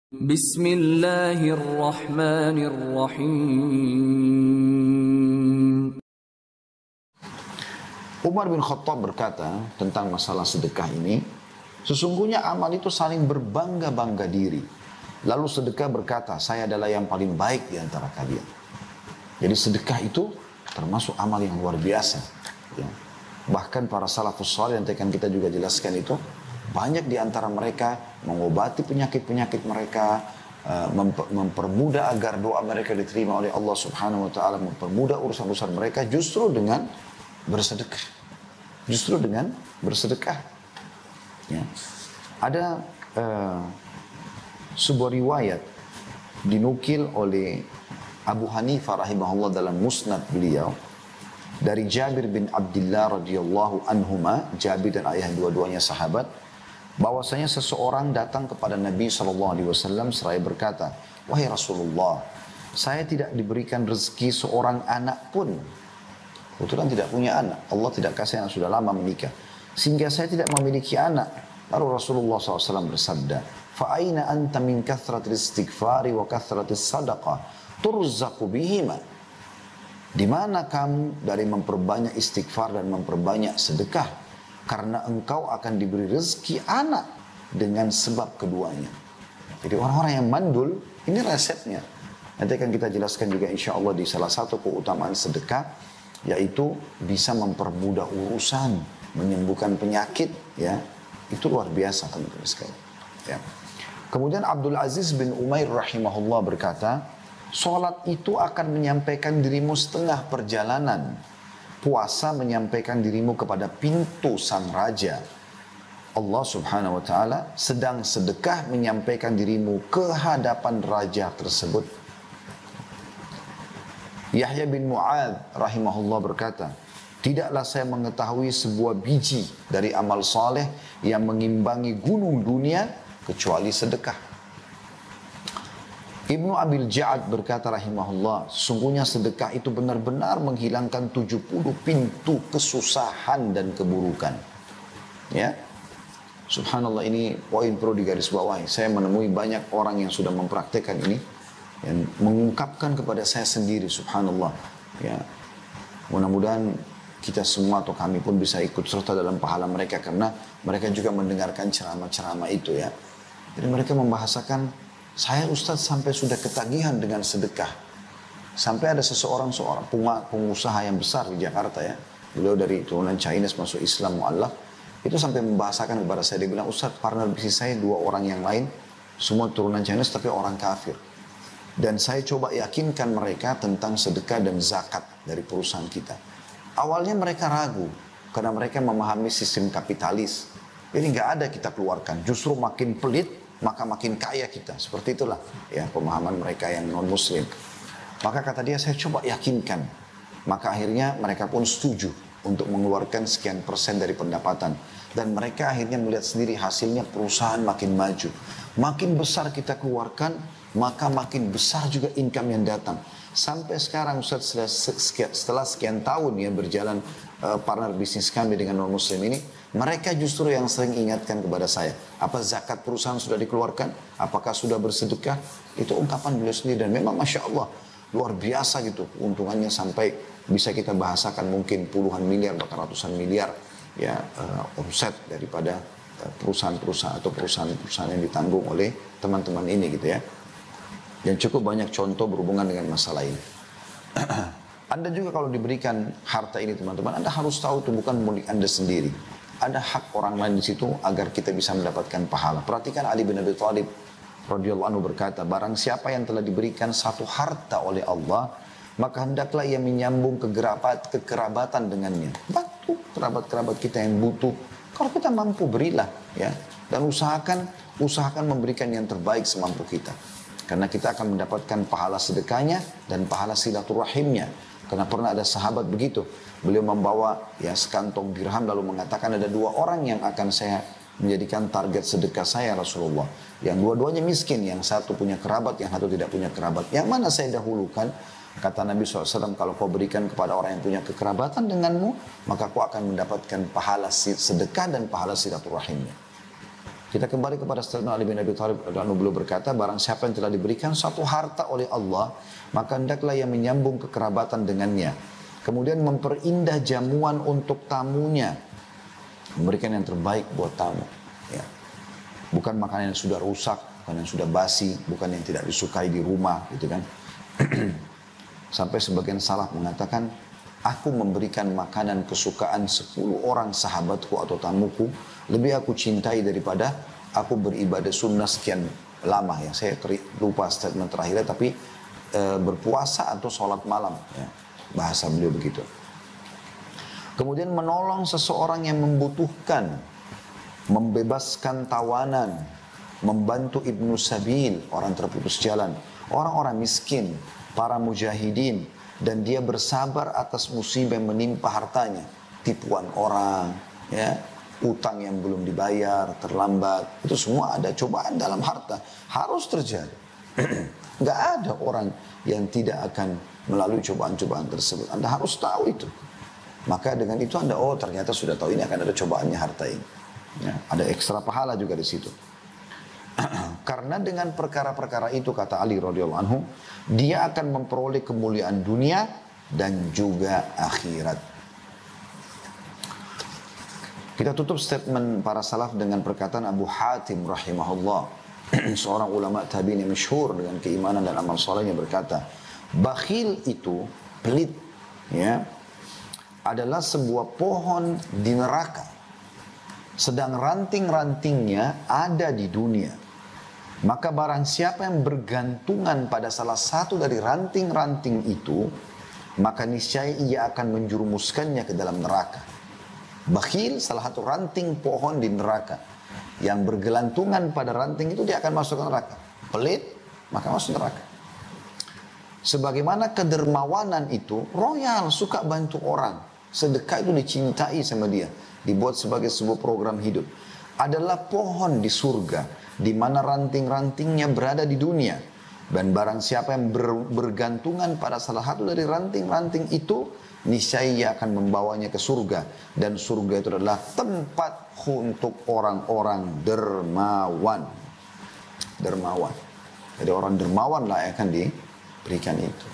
Bismillahirrahmanirrahim. Umar bin Khattab berkata tentang masalah sedekah ini, sesungguhnya amal itu saling berbangga-bangga diri. Lalu sedekah berkata, saya adalah yang paling baik di antara kalian. Jadi sedekah itu termasuk amal yang luar biasa. Ya. Bahkan para salafus salih yang akan kita juga jelaskan itu, banyak di antara mereka mengobati penyakit-penyakit mereka, mempermudah agar doa mereka diterima oleh Allah Subhanahu wa taala, mempermudah urusan-urusan mereka justru dengan bersedekah. Justru dengan bersedekah. Ya. Ada sebuah riwayat dinukil oleh Abu Hanifah rahimahullah dalam musnad beliau dari Jabir bin Abdullah radhiyallahu anhuma, Jabir dan ayah dua-duanya sahabat, bahwasanya seseorang datang kepada Nabi SAW seraya berkata, wahai Rasulullah, saya tidak diberikan rezeki seorang anak pun. Kebetulan tidak punya anak, Allah tidak kasih anak, sudah lama menikah, sehingga saya tidak memiliki anak. Lalu Rasulullah SAW bersabda, fa'aina anta min kathratil istighfari wa kathratil sadaqah turzaqu bihima. Di mana kamu dari memperbanyak istighfar dan memperbanyak sedekah? Karena engkau akan diberi rezeki anak dengan sebab keduanya. Jadi orang-orang yang mandul, ini resepnya. Nanti akan kita jelaskan juga insya Allah di salah satu keutamaan sedekah, yaitu bisa mempermudah urusan, menyembuhkan penyakit, ya. Itu luar biasa teman-teman sekalian. Ya. Kemudian Abdul Aziz bin Umair rahimahullah berkata, sholat itu akan menyampaikan dirimu setengah perjalanan. Puasa menyampaikan dirimu kepada pintu sang raja. Allah subhanahu wa ta'ala, sedang sedekah menyampaikan dirimu ke hadapan raja tersebut. Yahya bin Mu'adz rahimahullah berkata, tidaklah saya mengetahui sebuah biji dari amal saleh yang mengimbangi gunung dunia kecuali sedekah. Ibnu Abil Ja'ad berkata rahimahullah, sesungguhnya sedekah itu benar-benar menghilangkan 70 pintu kesusahan dan keburukan. Ya, subhanallah, ini poin perlu digarisbawahi. Saya menemui banyak orang yang sudah mempraktekkan ini, yang mengungkapkan kepada saya sendiri, subhanallah. Ya, mudah-mudahan kita semua atau kami pun bisa ikut serta dalam pahala mereka, karena mereka juga mendengarkan ceramah-ceramah itu, ya. Jadi mereka membahasakan, saya Ustadz sampai sudah ketagihan dengan sedekah. Sampai ada seorang pengusaha yang besar di Jakarta, ya. Beliau dari turunan Chinese masuk Islam mu'allaf. Itu sampai membahasakan kepada saya. Dia bilang, Ustadz, partner bisnis saya 2 orang yang lain, semua turunan Chinese tapi orang kafir. Dan saya coba yakinkan mereka tentang sedekah dan zakat dari perusahaan kita. Awalnya mereka ragu, karena mereka memahami sistem kapitalis. Jadi nggak ada kita keluarkan, justru makin pelit, maka makin kaya kita. Seperti itulah ya pemahaman mereka yang non muslim. Maka kata dia, saya coba yakinkan. Maka akhirnya mereka pun setuju untuk mengeluarkan sekian persen dari pendapatan. Dan mereka akhirnya melihat sendiri hasilnya, perusahaan makin maju. Makin besar kita keluarkan, maka makin besar juga income yang datang. Sampai sekarang Ustaz, setelah sekian tahun ya berjalan partner bisnis kami dengan non muslim ini, mereka justru yang sering ingatkan kepada saya, apa zakat perusahaan sudah dikeluarkan? Apakah sudah bersedekah? Itu ungkapan beliau sendiri, dan memang Masya Allah, luar biasa gitu keuntungannya, sampai bisa kita bahasakan mungkin puluhan miliar, bahkan ratusan miliar ya omset daripada perusahaan-perusahaan atau perusahaan-perusahaan yang ditanggung oleh teman-teman ini gitu ya. Dan cukup banyak contoh berhubungan dengan masalah ini. Anda juga kalau diberikan harta ini teman-teman, Anda harus tahu itu bukan milik Anda sendiri. Ada hak orang lain di situ agar kita bisa mendapatkan pahala. Perhatikan Ali bin Abi Thalib radhiyallahu anhu berkata, barang siapa yang telah diberikan satu harta oleh Allah, maka hendaklah ia menyambung kekerabatan dengannya. Bantu kerabat-kerabat kita yang butuh. Kalau kita mampu, berilah, ya. Dan usahakan memberikan yang terbaik semampu kita. Karena kita akan mendapatkan pahala sedekahnya dan pahala silaturahimnya. Karena pernah ada sahabat begitu. Beliau membawa ya sekantong dirham lalu mengatakan, ada 2 orang yang akan saya menjadikan target sedekah saya Rasulullah. Yang dua-duanya miskin, yang satu punya kerabat, yang satu tidak punya kerabat. Yang mana saya dahulukan? Kata Nabi SAW, kalau kau berikan kepada orang yang punya kekerabatan denganmu, maka kau akan mendapatkan pahala sedekah dan pahala silaturahimnya. Kita kembali kepada statement Ali bin Abi Thalib radhiyallahu anhu, beliau berkata, barang siapa yang telah diberikan satu harta oleh Allah, maka hendaklah ia menyambung kekerabatan dengannya. Kemudian memperindah jamuan untuk tamunya, memberikan yang terbaik buat tamu. Ya. Bukan makanan yang sudah rusak, bukan yang sudah basi, bukan yang tidak disukai di rumah, gitu kan. Sampai sebagian salaf mengatakan, aku memberikan makanan kesukaan 10 orang sahabatku atau tamuku, lebih aku cintai daripada aku beribadah sunnah sekian lama. Ya, saya lupa statement terakhirnya, tapi berpuasa atau sholat malam. Ya, bahasa beliau begitu. Kemudian menolong seseorang yang membutuhkan, membebaskan tawanan, membantu ibnu sabil, orang terputus jalan, orang-orang miskin, para mujahidin, dan dia bersabar atas musibah yang menimpa hartanya, tipuan orang, ya, utang yang belum dibayar, terlambat, itu semua ada cobaan dalam harta, harus terjadi. Nggak ada orang yang tidak akan melalui cobaan-cobaan tersebut. Anda harus tahu itu. Maka dengan itu Anda, oh ternyata sudah tahu ini akan ada cobaannya harta ini. Ya, ada ekstra pahala juga di situ. Karena dengan perkara-perkara itu, kata Ali radhiyallahu anhu, dia akan memperoleh kemuliaan dunia dan juga akhirat. Kita tutup statement para salaf dengan perkataan Abu Hatim rahimahullah, seorang ulama tabi'in yang masyhur dengan keimanan dan amal salehnya, berkata, bakhil itu, pelit, ya, adalah sebuah pohon di neraka, sedang ranting-rantingnya ada di dunia. Maka barang siapa yang bergantungan pada salah satu dari ranting-ranting itu, maka niscaya ia akan menjerumuskannya ke dalam neraka. Bakhil salah satu ranting pohon di neraka. Yang bergelantungan pada ranting itu dia akan masuk ke neraka. Pelit, maka masuk neraka. Sebagaimana kedermawanan itu, royal, suka bantu orang. Sedekah itu dicintai sama dia. Dibuat sebagai sebuah program hidup. Adalah pohon di surga, di mana ranting-rantingnya berada di dunia. Dan barang siapa yang bergantungan pada salah satu dari ranting-ranting itu, niscaya ia akan membawanya ke surga. Dan surga itu adalah tempat untuk orang-orang dermawan. Dermawan. Jadi orang dermawan lah yang akan diberikan itu.